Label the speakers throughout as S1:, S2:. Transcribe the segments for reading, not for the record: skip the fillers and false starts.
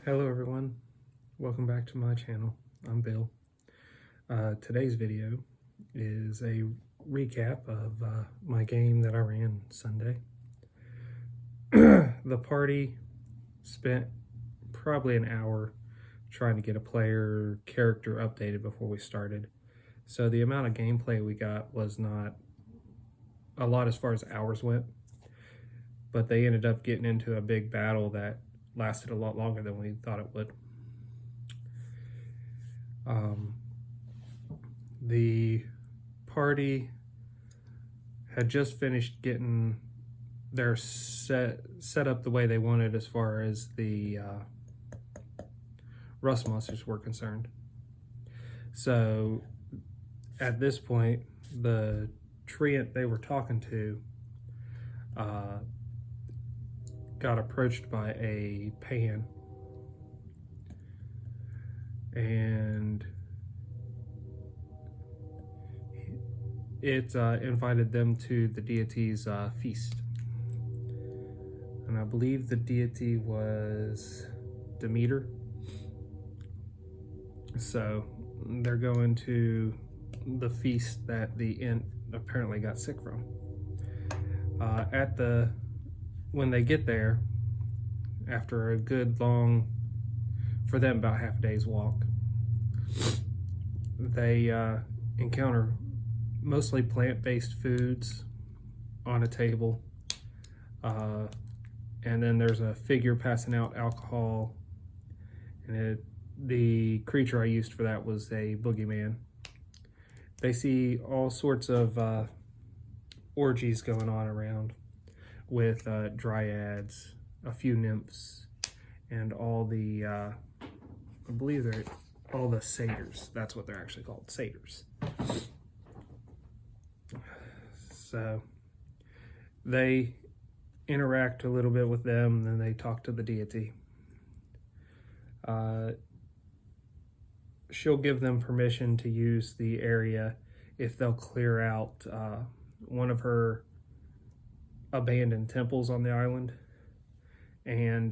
S1: Hello everyone, welcome back to my channel. I'm Bill. Today's video is a recap of my game that I ran Sunday. The party spent probably an hour trying to get a player character updated before we started. So the amount of gameplay we got was not a lot as far as hours went, but they ended up getting into a big battle that lasted a lot longer than we thought it would. The party had just finished getting their set up the way they wanted as far as the rust monsters were concerned. So at this point, the treant they were talking to got approached by a pan, and it invited them to the deity's feast. And I believe the deity was Demeter. So they're going to the feast that the ant apparently got sick from. When they get there, after a good long, for them about half a day's walk, they encounter mostly plant-based foods on a table, and then there's a figure passing out alcohol, and the creature I used for that was a boogeyman. They see all sorts of orgies going on around with dryads, a few nymphs, and all the I believe they're all the satyrs. That's what they're actually called, satyrs. So they interact a little bit with them, then they talk to the deity. She'll give them permission to use the area if they'll clear out one of her abandoned temples on the island, and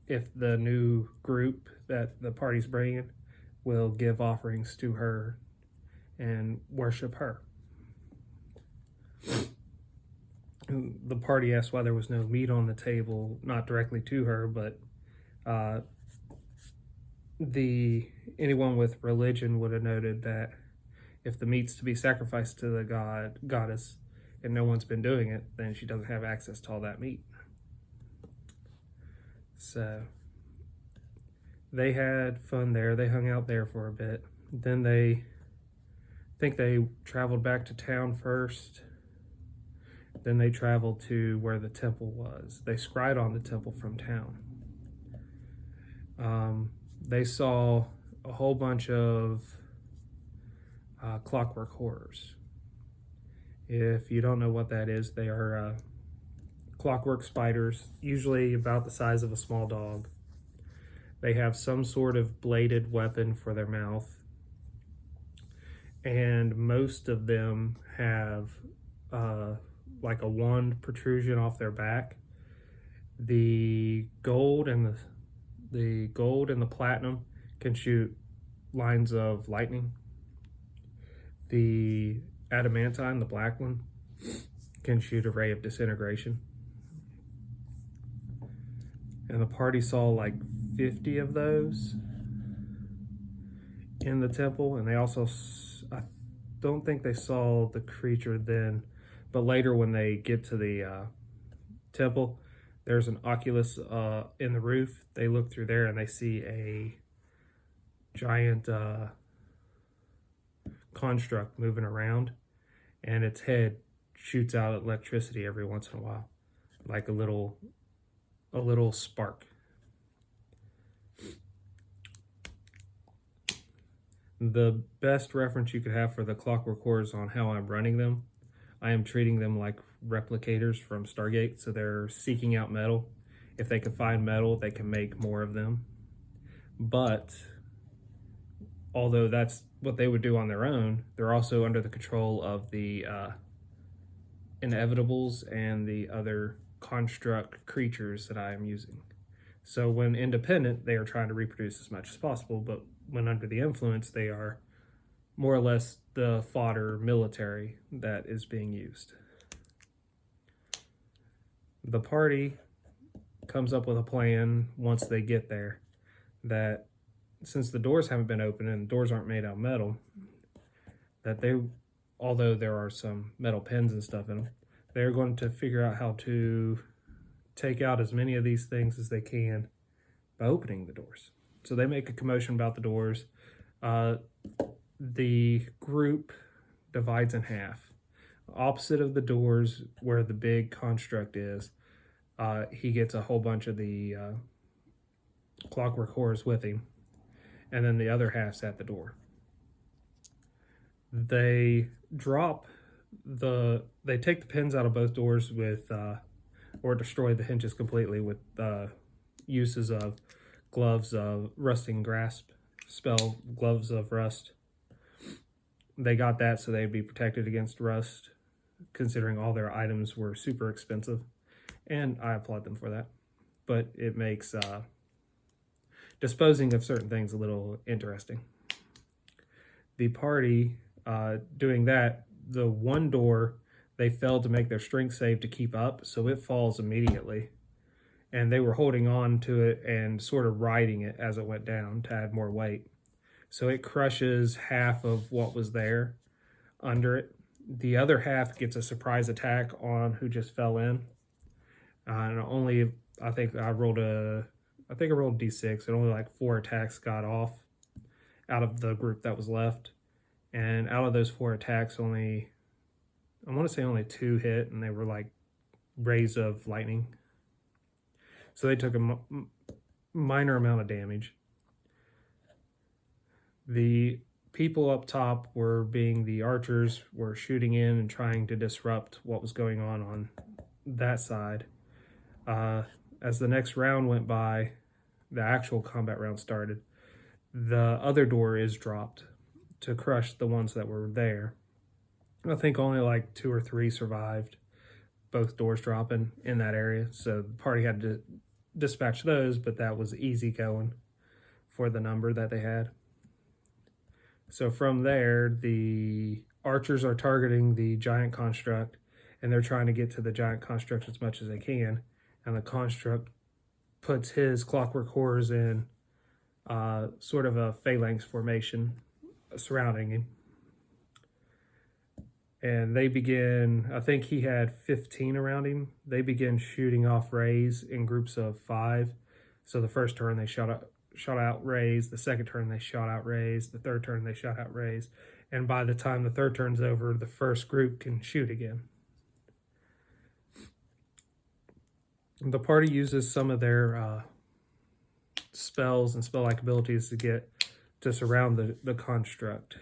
S1: if the new group that the party's bringing will give offerings to her and worship her. The party asked why there was no meat on the table, not directly to her, but anyone with religion would have noted that if the meat's to be sacrificed to the goddess, and no one's been doing it, then she doesn't have access to all that meat. So they had fun there. They hung out there for a bit. Then they traveled back to town first. Then they traveled to where the temple was. They scryed on the temple from town. They saw a whole bunch of clockwork horrors. If you don't know what that is, they are clockwork spiders, usually about the size of a small dog. They have some sort of bladed weapon for their mouth, and most of them have like a wand protrusion off their back. The gold and the platinum can shoot lines of lightning. The adamantine, the black one, can shoot a ray of disintegration. And the party saw like 50 of those in the temple, and they also, I don't think they saw the creature then, but later when they get to the temple, there's an oculus in the roof. They look through there and they see a giant construct moving around, and its head shoots out electricity every once in a while, like a little spark. The best reference you could have for the clockwork horrors on how I'm running them, I am treating them like replicators from Stargate. So they're seeking out metal. If they can find metal, they can make more of them. But although that's what they would do on their own, they're also under the control of the inevitables and the other construct creatures that I am using. So when independent, they are trying to reproduce as much as possible, but when under the influence, they are more or less the fodder military that is being used. The party comes up with a plan once they get there that since the doors haven't been opened and the doors aren't made out of metal, that they, although there are some metal pins and stuff in them, they're going to figure out how to take out as many of these things as they can by opening the doors. So they make a commotion about the doors. The group divides in half. Opposite of the doors where the big construct is, he gets a whole bunch of the clockwork horrors with him, and then the other half's at the door. They take the pins out of both doors with, or destroy the hinges completely with uses of gloves of rusting grasp, spell gloves of rust. They got that so they'd be protected against rust, considering all their items were super expensive, and I applaud them for that. But it makes disposing of certain things a little interesting. The party doing that, the one door, they failed to make their strength save to keep up, so it falls immediately. And they were holding on to it and sort of riding it as it went down to add more weight. So it crushes half of what was there under it. The other half gets a surprise attack on who just fell in. And only, I think I rolled a D6, and only like 4 attacks got off out of the group that was left. And out of those 4 attacks, I want to say only 2 hit, and they were like rays of lightning. So they took a minor amount of damage. The people up top the archers were shooting in and trying to disrupt what was going on that side. As the next round went by, the actual combat round started, the other door is dropped to crush the ones that were there. I think only like 2 or 3 survived, both doors dropping in that area. So the party had to dispatch those, but that was easy going for the number that they had. So from there, the archers are targeting the giant construct, and they're trying to get to the giant construct as much as they can. And the construct puts his clockwork horrors in sort of a phalanx formation surrounding him. And they begin, I think he had 15 around him. They begin shooting off rays in groups of 5. So the first turn they shot out rays. The second turn they shot out rays. The third turn they shot out rays. And by the time the third turn's over, the first group can shoot again. The party uses some of their spells and spell-like abilities to surround the construct.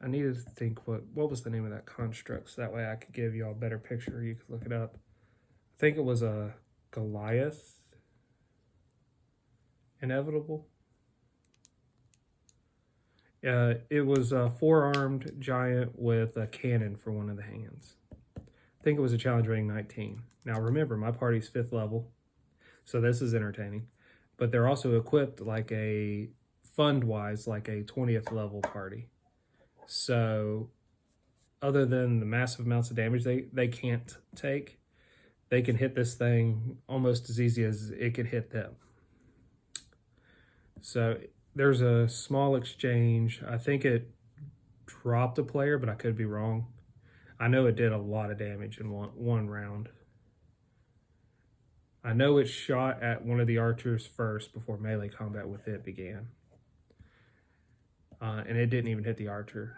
S1: I needed to think what was the name of that construct, so that way I could give you all a better picture. You could look it up. I think it was a Goliath Inevitable. It was a 4-armed giant with a cannon for one of the hands. I think it was a challenge rating 19. Now remember, my party's 5th level, so this is entertaining. But they're also equipped like fund-wise, like a 20th level party. So other than the massive amounts of damage they can't take, they can hit this thing almost as easy as it could hit them. So there's a small exchange. I think it dropped a player, but I could be wrong. I know it did a lot of damage in one round. I know it shot at one of the archers first before melee combat with it began. And it didn't even hit the archer.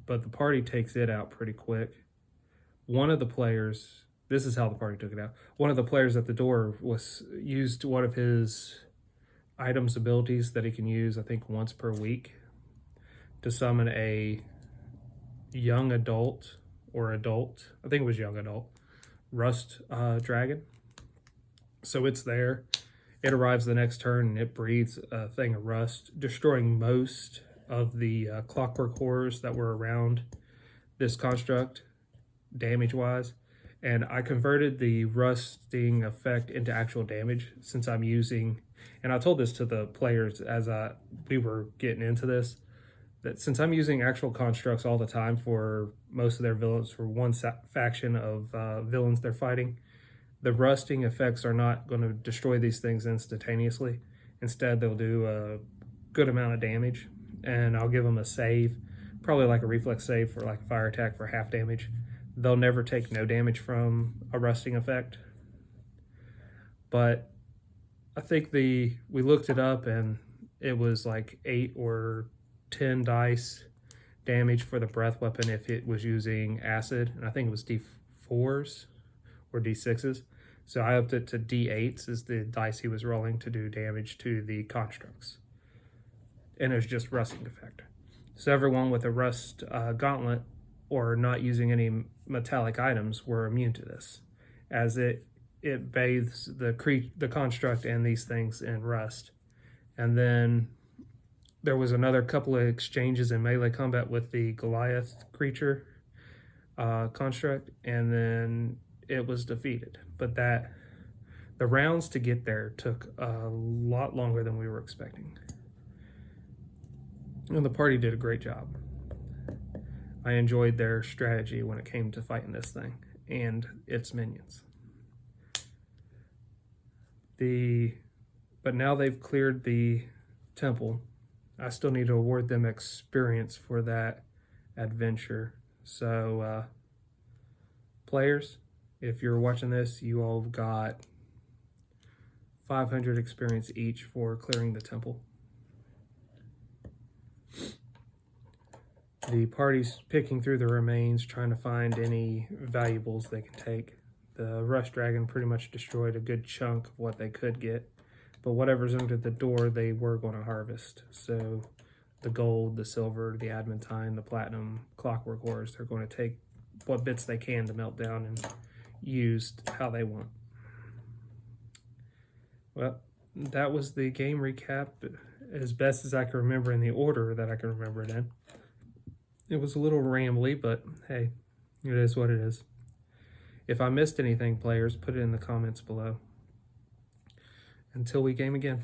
S1: But the party takes it out pretty quick. One of the players, this is how the party took it out. One of the players at the door used one of his items abilities that he can use, I think, once per week to summon a young adult, I think it was young adult, rust dragon. So it's there. It arrives the next turn and it breathes a thing of rust, destroying most of the clockwork horrors that were around this construct. damage-wise. And I converted the rusting effect into actual damage since I'm using, and I told this to the players as we were getting into this, that since I'm using actual constructs all the time for most of their villains, for one faction of villains they're fighting, the rusting effects are not going to destroy these things instantaneously. Instead, they'll do a good amount of damage, and I'll give them a save, probably like a reflex save for like a fire attack for half damage. They'll never take no damage from a rusting effect. But I think we looked it up, and it was like 8 or 10 dice damage for the breath weapon if it was using acid, and I think it was D4s or D6s. So I upped it to D8s as the dice he was rolling to do damage to the constructs. And it was just rusting effect. So everyone with a rust gauntlet or not using any metallic items were immune to this, as it bathes the construct and these things in rust. And then there was another couple of exchanges in melee combat with the Goliath creature construct, and then it was defeated. But the rounds to get there took a lot longer than we were expecting. And the party did a great job. I enjoyed their strategy when it came to fighting this thing and its minions. But now they've cleared the temple. I still need to award them experience for that adventure. So, players, if you're watching this, you all got 500 experience each for clearing the temple. The party's picking through the remains, trying to find any valuables they can take. The Rust Dragon pretty much destroyed a good chunk of what they could get, but whatever's under the door, they were going to harvest. So the gold, the silver, the adamantine, the platinum, clockwork ores, they're going to take what bits they can to melt down and use how they want. Well, that was the game recap as best as I can remember in the order that I can remember it in. It was a little rambly, but hey, it is what it is. If I missed anything, players, put it in the comments below. Until we game again.